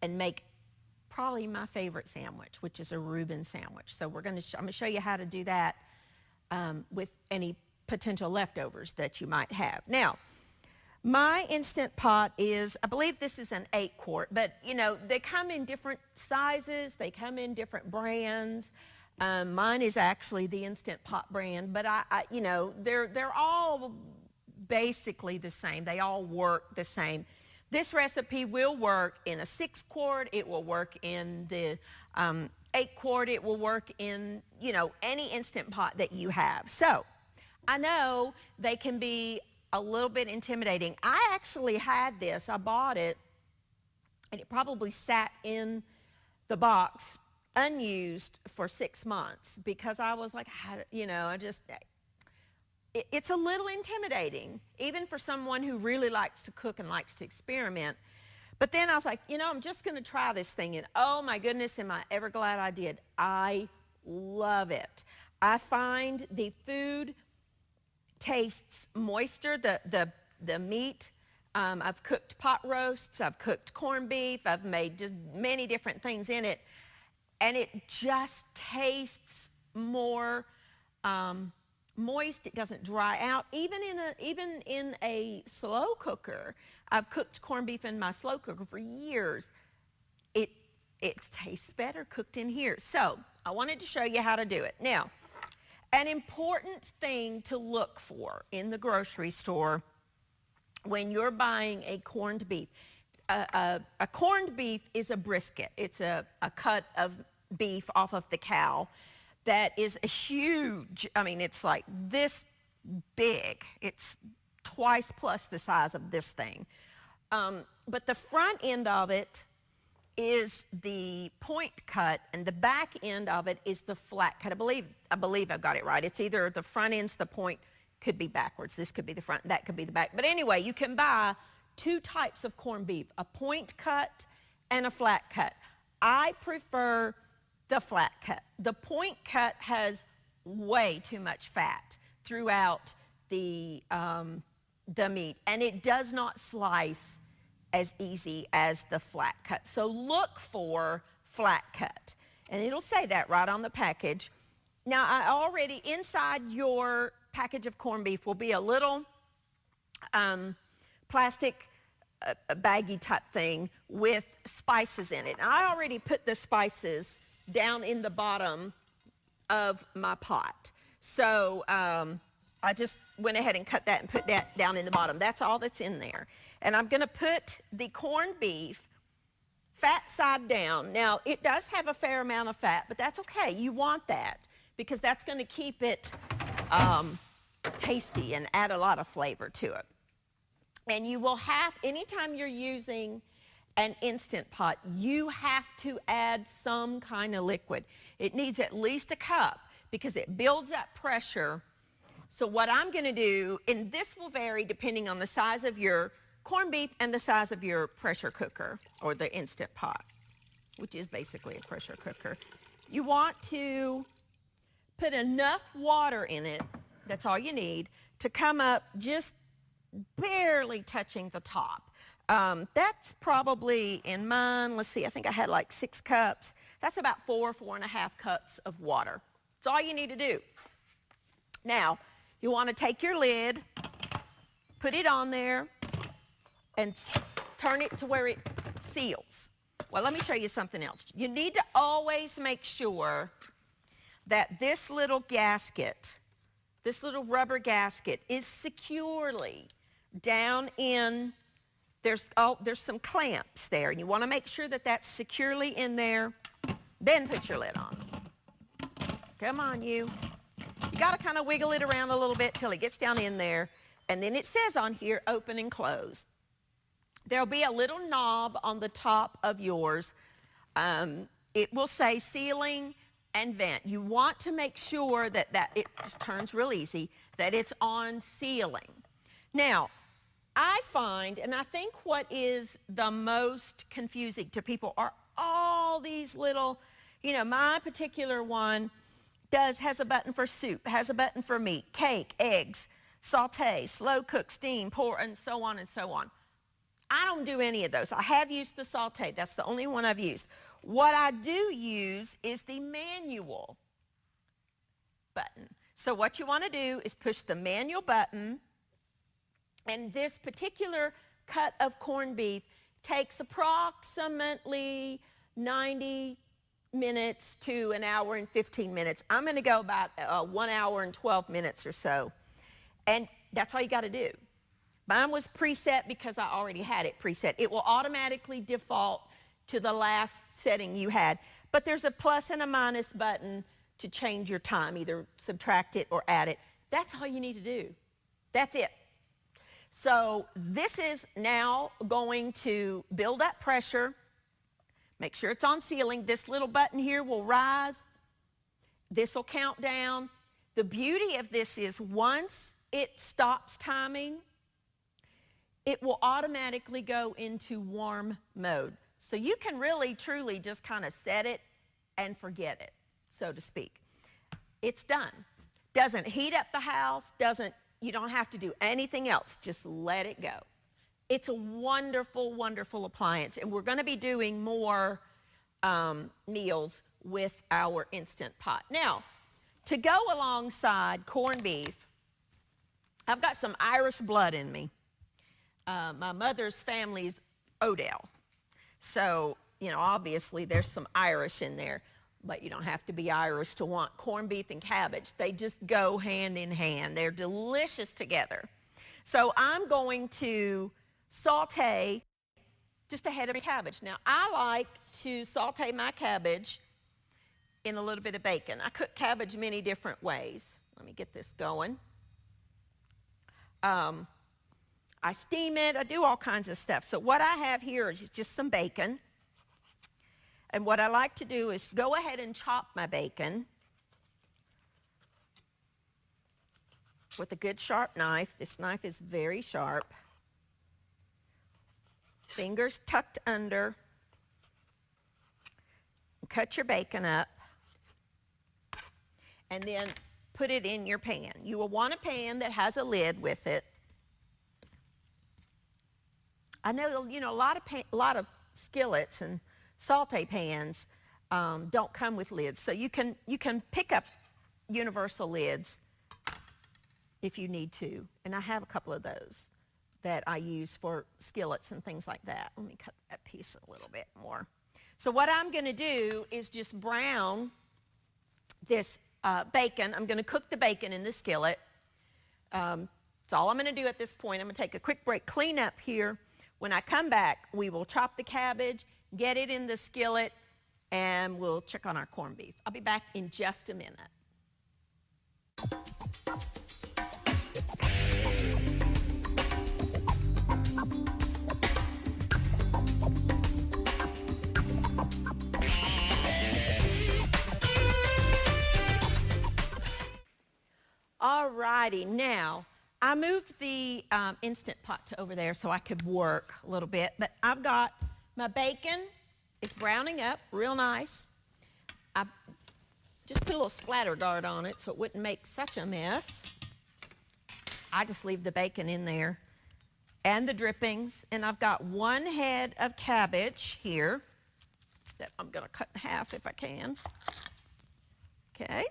and make probably my favorite sandwich, which is a Reuben sandwich. So I'm going to show you how to do that with any potential leftovers that you might have. Now, my Instant Pot is, I believe this is an 8-quart, but you know, they come in different sizes, they come in different brands. Mine is actually the Instant Pot brand, but you know, they're all basically the same. They all work the same. This recipe will work in a 6-quart. It will work in the 8-quart. It will work in, you know, any Instant Pot that you have. So I know they can be a little bit intimidating. I actually had this. I bought it, and it probably sat in the box unused for 6 months because I was like, you know, it's a little intimidating, even for someone who really likes to cook and likes to experiment. But then I was like, you know, I'm just going to try this thing, and oh my goodness, am I ever glad I did. I love it. I find the food tastes moister, the meat. I've cooked pot roasts, I've cooked corned beef, I've made just many different things in it, and it just tastes more moist. It doesn't dry out. Even in a slow cooker, I've cooked corned beef in my slow cooker for years. It tastes better cooked in here. So I wanted to show you how to do it. Now, an important thing to look for in the grocery store when you're buying a corned beef. A corned beef is a brisket. It's a cut of beef off of the cow that is a huge, I mean, it's like this big. It's twice plus the size of this thing. But the front end of it is the point cut, and the back end of it is the flat cut. I believe I've got it right. It's either the front end's the point, could be backwards. This could be the front, that could be the back. But anyway, you can buy 2 types of corned beef, a point cut and a flat cut. I prefer the flat cut. The point cut has way too much fat throughout the meat, and it does not slice as easy as the flat cut. So look for flat cut, and it'll say that right on the package. Now, I already, inside your package of corned beef will be a little plastic baggy type thing with spices in it. I already put the spices down in the bottom of my pot. So I just went ahead and cut that and put that down in the bottom. That's all that's in there. And I'm going to put the corned beef fat side down. Now, it does have a fair amount of fat, but that's okay. You want that because that's going to keep it tasty and add a lot of flavor to it. And you will have, anytime you're using an Instant Pot, you have to add some kind of liquid. It needs at least a cup because it builds up pressure. So what I'm going to do, and this will vary depending on the size of your corned beef and the size of your pressure cooker or the Instant Pot, which is basically a pressure cooker. You want to put enough water in it, that's all you need, to come up just barely touching the top. That's probably in mine, let's see, I think I had like 6 cups. That's about 4.5 cups of water. That's all you need to do. Now, you want to take your lid, put it on there, and turn it to where it seals. Well, let me show you something else. You need to always make sure that this little gasket, this little rubber gasket, is securely down in, there's some clamps there, and you want to make sure that that's securely in there. Then put your lid on. Come on, you. You got to kind of wiggle it around a little bit till it gets down in there, and then it says on here, open and close. There'll be a little knob on the top of yours. It will say sealing and vent. You want to make sure that it just turns real easy, that it's on sealing. Now, I find, and I think what is the most confusing to people are all these little, you know, my particular one has a button for soup, has a button for meat, cake, eggs, saute, slow cook, steam, pour, and so on and so on. I don't do any of those. I have used the saute. That's the only one I've used. What I do use is the manual button. So what you want to do is push the manual button, and this particular cut of corned beef takes approximately 90 minutes to an hour and 15 minutes. I'm going to go about 1 hour and 12 minutes or so. And that's all you got to do. Mine was preset because I already had it preset. It will automatically default to the last setting you had. But there's a plus and a minus button to change your time, either subtract it or add it. That's all you need to do. That's it. So this is now going to build up pressure. Make sure it's on sealing. This little button here will rise. This will count down. The beauty of this is once it stops timing, it will automatically go into warm mode. So you can really, truly just kind of set it and forget it, so to speak. It's done. Doesn't heat up the house, you don't have to do anything else. Just let it go. It's a wonderful, wonderful appliance, and we're going to be doing more meals with our Instant Pot. Now, to go alongside corned beef, I've got some Irish blood in me. My mother's family's Odell. So, you know, obviously there's some Irish in there, but you don't have to be Irish to want corned beef and cabbage. They just go hand in hand. They're delicious together. So I'm going to saute just a head of cabbage. Now, I like to saute my cabbage in a little bit of bacon. I cook cabbage many different ways. Let me get this going. I steam it. I do all kinds of stuff. So what I have here is just some bacon. And what I like to do is go ahead and chop my bacon with a good sharp knife. This knife is very sharp. Fingers tucked under. Cut your bacon up. And then put it in your pan. You will want a pan that has a lid with it. I know, you know, a lot of skillets and saute pans don't come with lids, so you can pick up universal lids if you need to. And I have a couple of those that I use for skillets and things like that. Let me cut that piece a little bit more. So what I'm going to do is just brown this bacon. I'm going to cook the bacon in the skillet. That's all I'm going to do at this point. I'm going to take a quick break, clean up here. When I come back, we will chop the cabbage, get it in the skillet, and we'll check on our corned beef. I'll be back in just a minute. All righty, now, I moved the Instant Pot to over there so I could work a little bit, but I've got my bacon. It's browning up real nice. I just put a little splatter guard on it so it wouldn't make such a mess. I just leave the bacon in there and the drippings, and I've got one head of cabbage here that I'm going to cut in half if I can. Okay.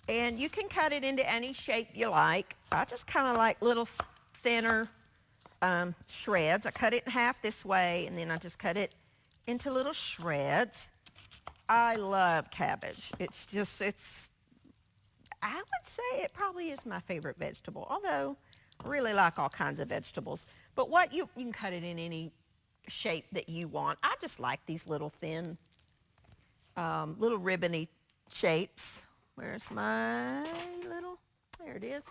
And you can cut it into any shape you like. I just kind of like little thinner shreds. I cut it in half this way, and then I just cut it into little shreds. I love cabbage. I would say it probably is my favorite vegetable, although I really like all kinds of vegetables. But you can cut it in any shape that you want. I just like these little thin, little ribbony shapes. Where's my there it is.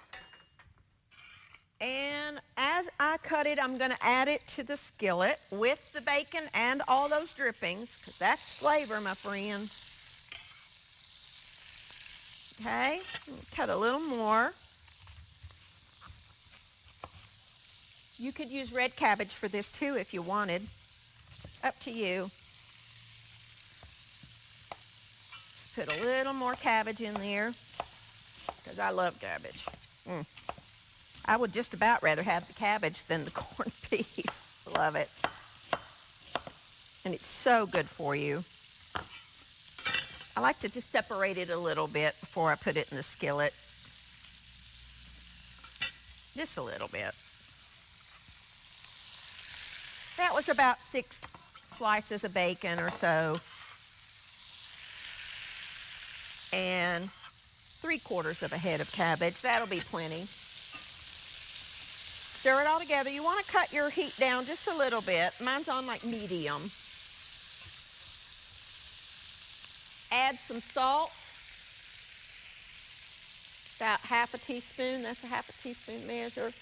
And as I cut it, I'm going to add it to the skillet with the bacon and all those drippings, because that's flavor, my friend. Okay, cut a little more. You could use red cabbage for this too if you wanted. Up to you. Just put a little more cabbage in there, because I love cabbage. I would just about rather have the cabbage than the corned beef. love it. And it's so good for you. I like to just separate it a little bit before I put it in the skillet. Just a little bit. That was about 6 slices of bacon or so. And 3/4 of a head of cabbage. That'll be plenty. Stir it all together. You want to cut your heat down just a little bit. Mine's on like medium. Add some salt. About 1/2 teaspoon. That's a 1/2 teaspoon measure.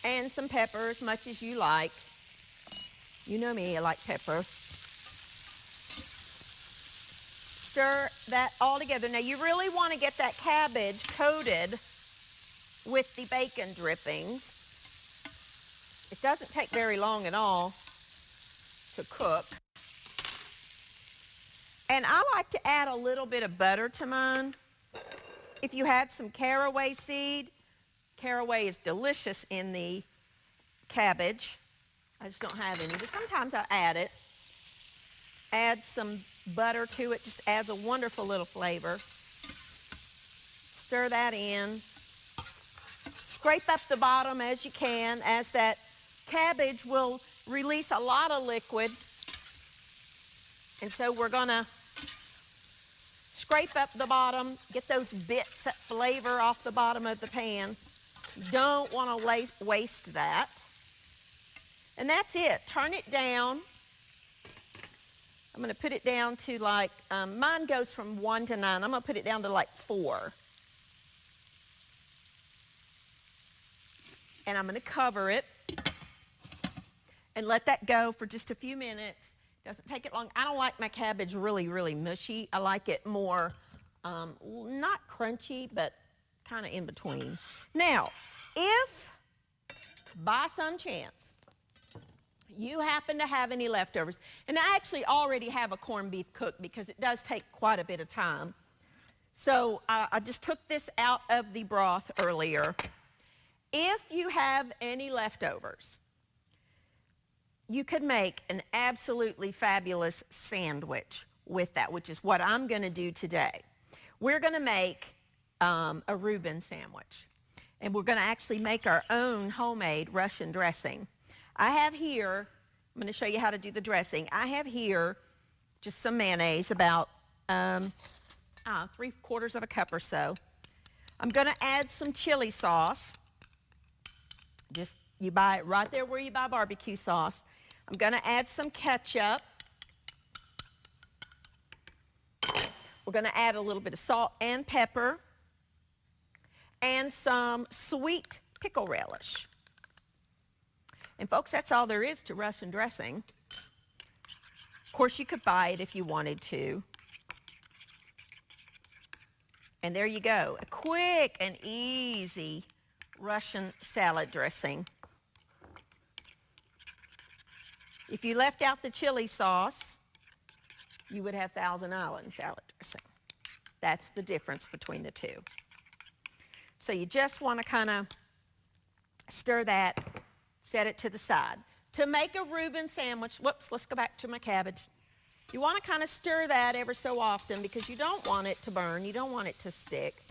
And some pepper, as much as you like. You know me, I like pepper. Stir that all together. Now, you really want to get that cabbage coated with the bacon drippings. It doesn't take very long at all to cook. And I like to add a little bit of butter to mine. If you had some caraway seed, caraway is delicious in the cabbage. I just don't have any, but sometimes I add it. Add some butter to it, just adds a wonderful little flavor. Stir that in. Scrape up the bottom as you can, as that cabbage will release a lot of liquid. And so we're gonna scrape up the bottom, get those bits, that flavor off the bottom of the pan. You don't want to waste that. And that's it. Turn it down. I'm going to put it down to like, mine goes from 1 to 9. I'm going to put it down to like 4. And I'm going to cover it and let that go for just a few minutes. Doesn't take it long. I don't like my cabbage really, really mushy. I like it more, not crunchy, but kind of in between. Now, if by some chance you happen to have any leftovers, and I actually already have a corned beef cooked because it does take quite a bit of time. So I just took this out of the broth earlier. If you have any leftovers, you could make an absolutely fabulous sandwich with that, which is what I'm going to do today. We're going to make a Reuben sandwich, and we're going to actually make our own homemade Russian dressing. I have here, I'm going to show you how to do the dressing. I have here just some mayonnaise, about 3/4 of a cup or so. I'm going to add some chili sauce. Just, you buy it right there where you buy barbecue sauce. I'm going to add some ketchup. We're going to add a little bit of salt and pepper and some sweet pickle relish. And folks, that's all there is to Russian dressing. Of course, you could buy it if you wanted to. And there you go, a quick and easy Russian salad dressing. If you left out the chili sauce, you would have Thousand Island salad dressing. That's the difference between the two. So you just want to kind of stir that, set it to the side. To make a Reuben sandwich, whoops, let's go back to my cabbage. You want to kind of stir that ever so often because you don't want it to burn. You don't want it to stick.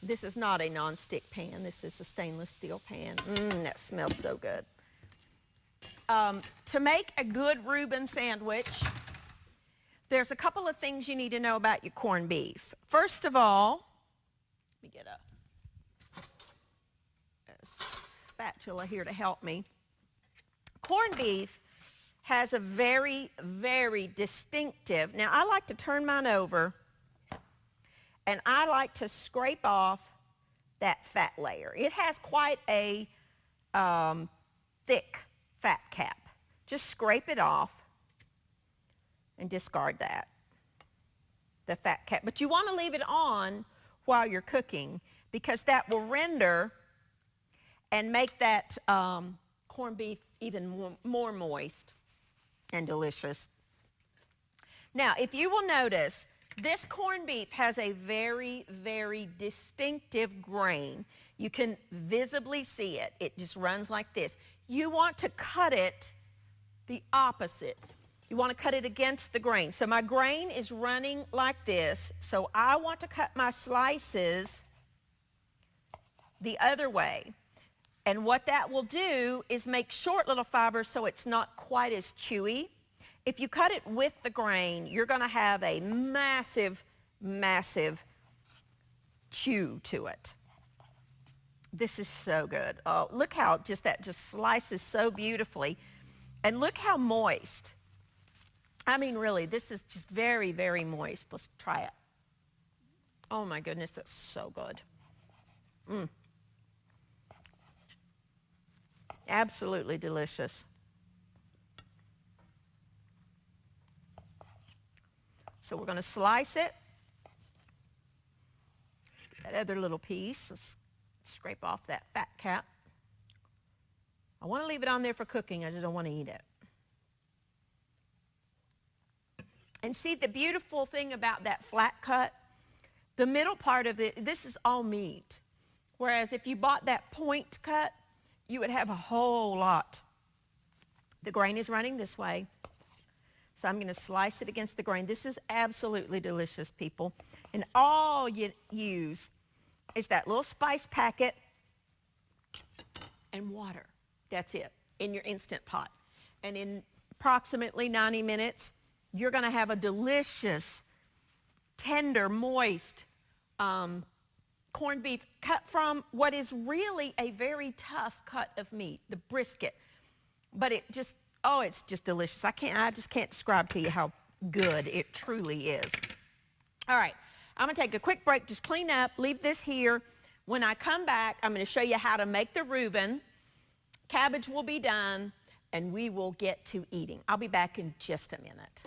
This is not a non-stick pan. This is a stainless steel pan. That smells so good. To make a good Reuben sandwich, there's a couple of things you need to know about your corned beef. First of all, let me get a spatula here to help me. Corned beef has a very, very distinctive, now I like to turn mine over and I like to scrape off that fat layer. It has quite a thick fat cap. Just scrape it off and discard that, the fat cap. But you want to leave it on while you're cooking because that will render and make that corned beef even more moist and delicious. Now, if you will notice, this corned beef has a very, very distinctive grain. You can visibly see it. It just runs like this. You want to cut it the opposite. You want to cut it against the grain. So my grain is running like this, so I want to cut my slices the other way. And what that will do is make short little fibers so it's not quite as chewy. If you cut it with the grain, you're going to have a massive, massive chew to it. This is so good. Oh, look how that just slices so beautifully. And look how moist. I mean, really, this is just very, very moist. Let's try it. Oh my goodness, it's so good. Absolutely delicious. So we're going to slice it. That other little piece, let's scrape off that fat cap. I want to leave it on there for cooking. I just don't want to eat it. And see, the beautiful thing about that flat cut, the middle part of it, this is all meat. Whereas if you bought that point cut, you would have a whole lot. The grain is running this way. So I'm going to slice it against the grain. This is absolutely delicious, people. And all you use is that little spice packet and water. That's it, in your Instant Pot. And in approximately 90 minutes, you're going to have a delicious, tender, moist corned beef cut from what is really a very tough cut of meat, the brisket. But it just, oh, it's just delicious. I just can't describe to you how good it truly is. All right, I'm going to take a quick break, just clean up, leave this here. When I come back, I'm going to show you how to make the Reuben. Cabbage will be done, and we will get to eating. I'll be back in just a minute.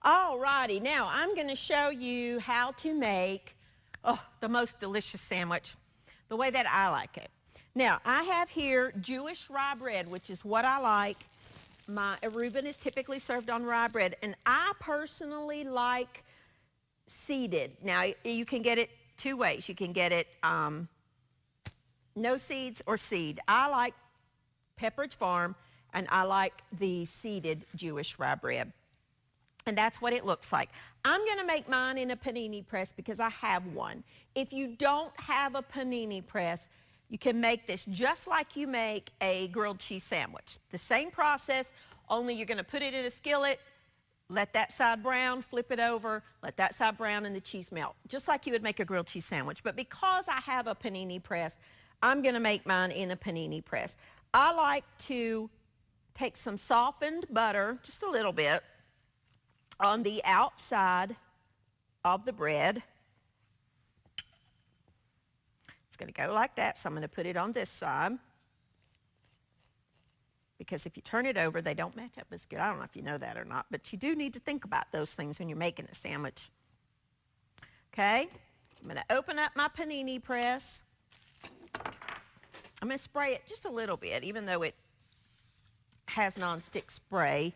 Alrighty, now I'm going to show you how to make the most delicious sandwich, the way that I like it. Now, I have here Jewish rye bread, which is what I like. My Reuben is typically served on rye bread, and I personally like seeded. Now, you can get it two ways. You can get it no seeds or seed. I like Pepperidge Farm, and I like the seeded Jewish rye bread. And that's what it looks like. I'm going to make mine in a panini press because I have one. If you don't have a panini press, you can make this just like you make a grilled cheese sandwich. The same process, only you're going to put it in a skillet, let that side brown, flip it over, let that side brown, and the cheese melt, just like you would make a grilled cheese sandwich. But because I have a panini press, I'm going to make mine in a panini press. I like to take some softened butter, just a little bit, on the outside of the bread. It's going to go like that, so I'm going to put it on this side. Because if you turn it over, they don't match up as good. I don't know if you know that or not, but you do need to think about those things when you're making a sandwich. Okay, I'm going to open up my panini press. I'm going to spray it just a little bit, even though it has nonstick spray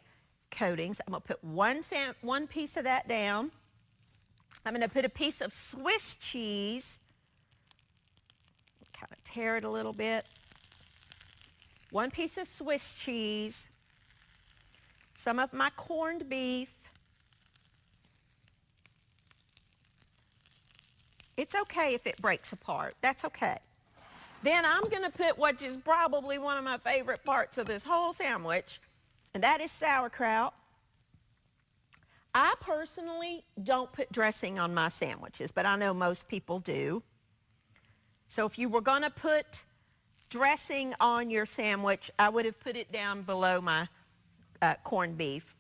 coatings. I'm going to put one piece of that down. I'm going to put a piece of Swiss cheese. Kind of tear it a little bit. One piece of Swiss cheese. Some of my corned beef. It's okay if it breaks apart. That's okay. Then I'm going to put what is probably one of my favorite parts of this whole sandwich, and that is sauerkraut. I personally don't put dressing on my sandwiches, but I know most people do. So if you were going to put dressing on your sandwich, I would have put it down below my corned beef.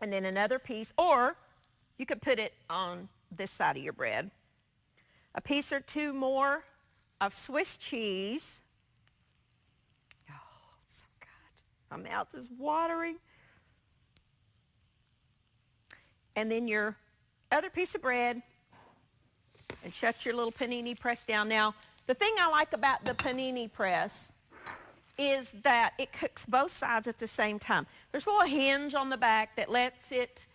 And then another piece, or you could put it on this side of your bread. A piece or two more of Swiss cheese. Oh, so good. My mouth is watering. And then your other piece of bread, and shut your little panini press down. Now, the thing I like about the panini press is that it cooks both sides at the same time. There's a little hinge on the back that lets it,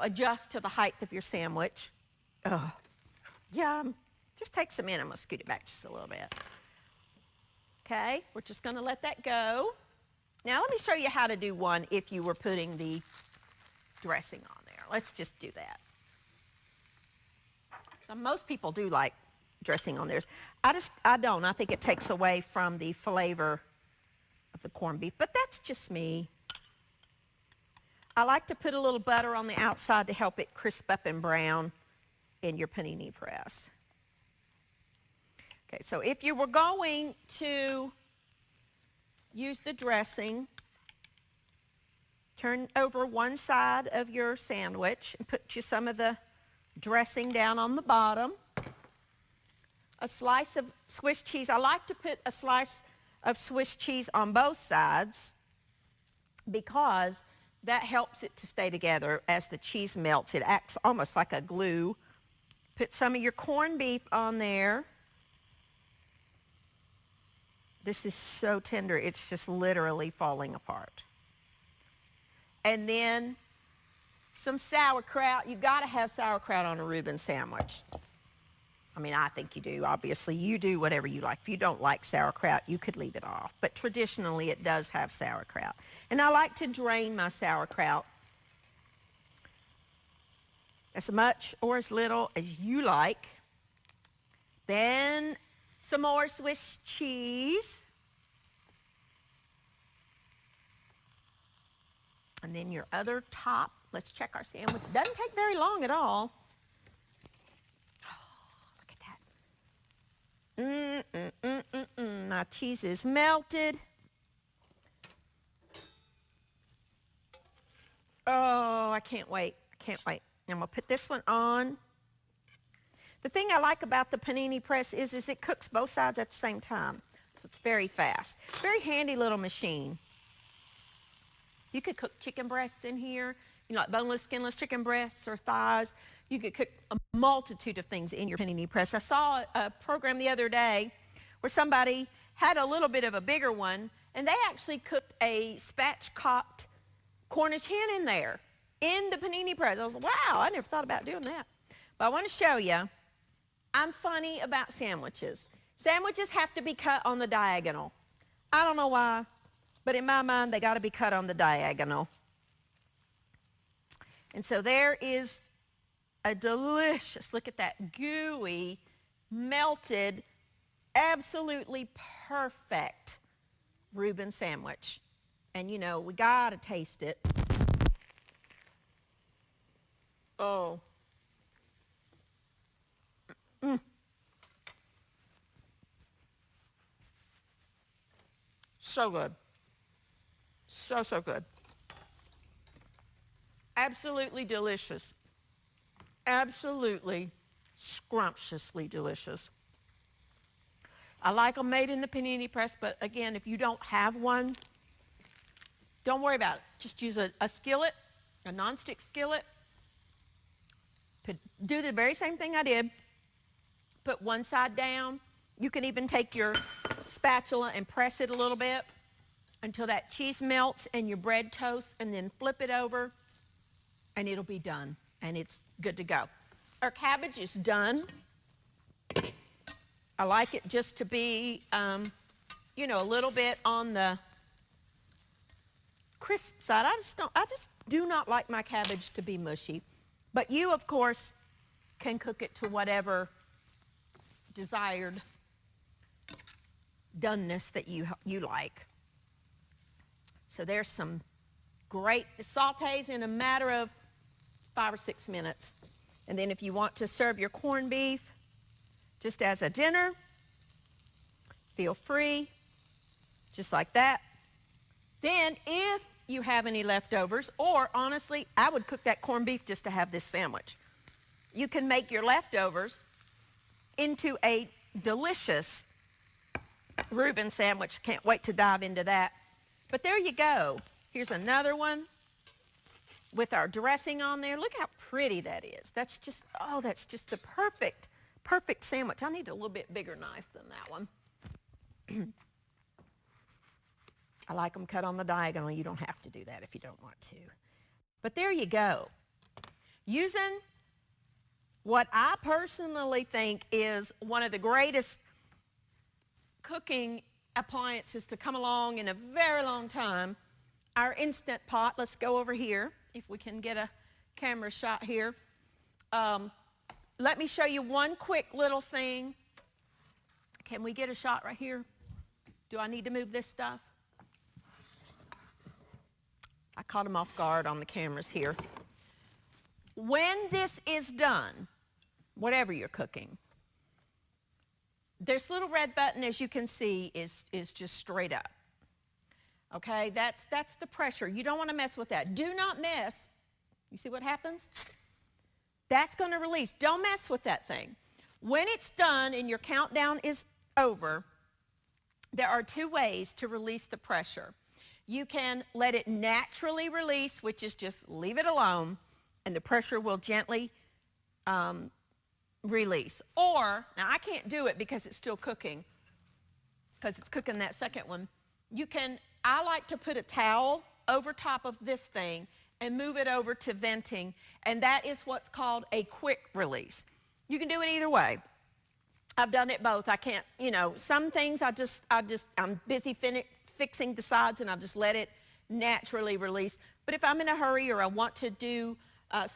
adjust to the height of your sandwich. Oh, yum. Just take some in. I'm going to scoot it back just a little bit. Okay, we're just going to let that go. Now, let me show you how to do one if you were putting the dressing on there. Let's just do that. So most people do like dressing on theirs. I don't. I think it takes away from the flavor of the corned beef, but that's just me. I like to put a little butter on the outside to help it crisp up and brown in your panini press. Okay, so if you were going to use the dressing, turn over one side of your sandwich and put you some of the dressing down on the bottom. A slice of Swiss cheese. I like to put a slice of Swiss cheese on both sides because that helps it to stay together as the cheese melts. It acts almost like a glue. Put some of your corned beef on there. This is so tender, it's just literally falling apart. And then some sauerkraut. You've got to have sauerkraut on a Reuben sandwich. I mean, I think you do. Obviously, you do whatever you like. If you don't like sauerkraut, you could leave it off. But traditionally, it does have sauerkraut. And I like to drain my sauerkraut as much or as little as you like. Then some more Swiss cheese. And then your other top. Let's check our sandwich. Doesn't take very long at all. My cheese is melted. Oh, I can't wait. I can't wait. I'm going to put this one on. The thing I like about the panini press is it cooks both sides at the same time. So it's very fast. Very handy little machine. You could cook chicken breasts in here, like boneless, skinless chicken breasts or thighs. You could cook a multitude of things in your panini press. I saw a program the other day where somebody had a little bit of a bigger one, and they actually cooked a spatchcocked Cornish hen in there, in the panini press. I was like, wow, I never thought about doing that. But I want to show you, I'm funny about sandwiches. Sandwiches have to be cut on the diagonal. I don't know why, but in my mind, they got to be cut on the diagonal. And so there is a delicious, look at that, gooey, melted, absolutely perfect Reuben sandwich. And we got to taste it. Oh. So good. So, so good. Absolutely delicious. Absolutely scrumptiously delicious. I like them made in the panini press, but again, if you don't have one, don't worry about it. Just use a skillet, a nonstick skillet. Do the very same thing I did. Put one side down. You can even take your spatula and press it a little bit until that cheese melts and your bread toasts, and then flip it over, and it'll be done, and it's good to go. Our cabbage is done. I like it just to be, a little bit on the crisp side. I just do not like my cabbage to be mushy. But you, of course, can cook it to whatever desired doneness that you like. So there's some great sautés in a matter of 5 or 6 minutes. And then if you want to serve your corned beef just as a dinner, feel free, just like that. Then if you have any leftovers, or honestly, I would cook that corned beef just to have this sandwich. You can make your leftovers into a delicious Reuben sandwich. Can't wait to dive into that. But there you go. Here's another one with our dressing on there. Look how pretty that is. That's just, oh, that's just the perfect sandwich. I need a little bit bigger knife than that one. I like them cut on the diagonal. You don't have to do that if you don't want to. But there you go. Using what I personally think is one of the greatest cooking appliances to come along in a very long time, our Instant Pot. Let's go over here, if we can get a camera shot here. Let me show you one quick little thing. Can we get a shot right here? Do I need to move this stuff? I caught him off guard on the cameras here. When this is done, whatever you're cooking, this little red button, as you can see, is just straight up. Okay, that's the pressure. You don't want to mess with that. Do not mess. You see what happens? That's going to release. Don't mess with that thing. When it's done and your countdown is over, there are two ways to release the pressure. You can let it naturally release, which is just leave it alone, and the pressure will gently release. Or, now I can't do it because it's still cooking, because it's cooking that second one. You can, I like to put a towel over top of this thing and move it over to venting, and that is what's called a quick release. You can do it either way. I've done it both. I can't, you know, some things I'm busy fixing the sides and I'll just let it naturally release. But if I'm in a hurry or I want to do something